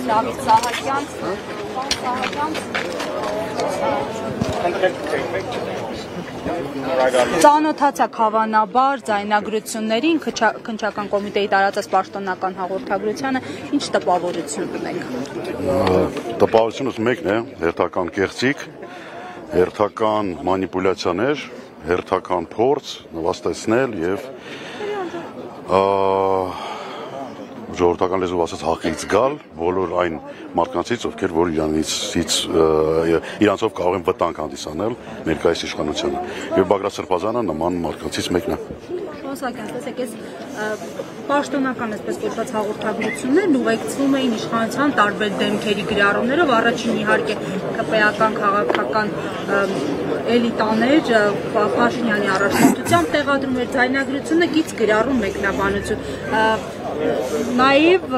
Դավիթ Սահակյան, ծանոթացաք հավանաբար ձայնագրություններին, քննչական կոմիտեի տարածած պաշտոնական հաղորդագրությանը, ինչ տպավորություն ունեք։ Տպավորությունս մեկն է, հերթական կեղծիք, հերթական մանիպուլյացիաներ, հերթական փորձ նվաստեցնել եւ ժողովրդական լեզվով ասած հախից գալ բոլոր այն մարդկանցից, ովքեր որ իրանցով կարող են վտանգ հանդիսանել ներկայիս իշխանությանը։ Եվ Բագրատ Սրբազանը նման մարդկանցից մեկն է։ Խոսակյան, տեսեք, այս պաշտոնական այսպես կոչված հաղորդագրություններն ուղեկցվում էին իշխանության տարբեր դեմքերի գրառումներով, առաջին իհարկե ԿՊ-ական քաղաքական էլիտաներ Փաշինյանի առաջնորդությամբ տեղադրում էր ձայնագրությունը գիծ գրառում մեկնաբանություն, նաև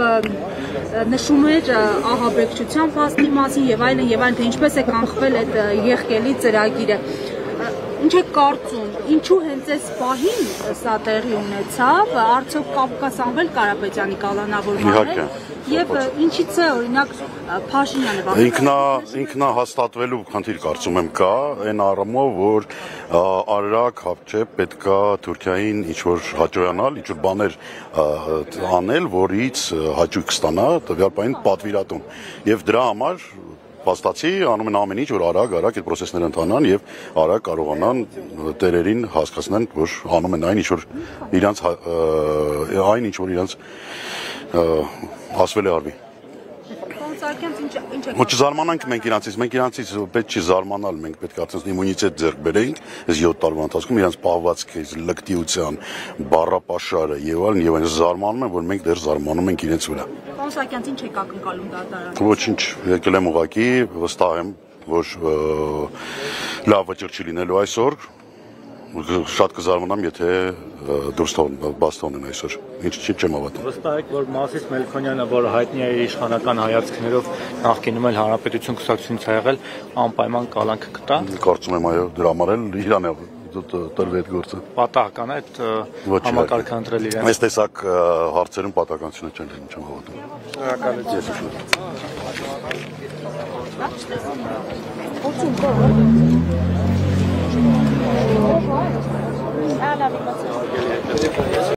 նշում էր ահաբեկչության փաստի մասին եւ այլն, թե ինչպես է կանխվել այդ եղկելի ծրագիրը։ Ինչ է կարծում, ինչու հենց այս պահին սա տեղի ունեցավ, արդյոք կապ կա Սամվել Կարապետյանի կալանավորմանը եւ ինչից է օրինակ Փաշինյանը ինքնահաստատվելու խնդիր կարծում եմ կա, այն առումով, որ արագ հապճե պետքա Թուրքիային ինչ-որ հաջողանալ, ինչ-որ բաներ անել, որից հաճույք ստանա տվյալ պահին պատվիրատուն եւ դրա համար փաստացի անում են ամեն ինչ, որ արագ այդ process-ները ընթանան եւ արագ կարողանան տերերին հասկացնեն, որ անում են այն ինչ որ իրանց ասվել է արվի։ Չզարմանանք մենք իրանցից պետք չի զարմանալ, մենք պետք է արդեն իմունիտետ ձեռք բերենք այս 7 տարվա ընթացքում իրանց պահվածքի, լկտիության, բառապաշարը եւ այլն զարմանում են, որ մենք դեռ զարմանում ենք իրենց վրա։ Սակյան ինչ եք ակնկալում դատարանը։ Ոչինչ, եկել եմ ուղղակի, վստահ եմ, որ լավ վճիռ չի լինելու այսօր, շատ կզարմանամ, եթե դուրս բաց թողնեն այսօր, ինչ չեմ հավատում։ Վստահ եք, որ Մասիս Մելքոնյանը, որը հայտնի է իշխանական հայացքներով նախկինում էլ Հանրապետություն կուսակցությունից է եղել, անպայման կալանք կտա։ Կարծում եմ, այո, դրա համար էլ իրան է տրվի այդ գործը։ Պատահական է այդ համակարգը ընտրել իրեն։ Այս տեսակ հարցերում պատահականությունը չեմ հավատում։ Շնորհակալություն։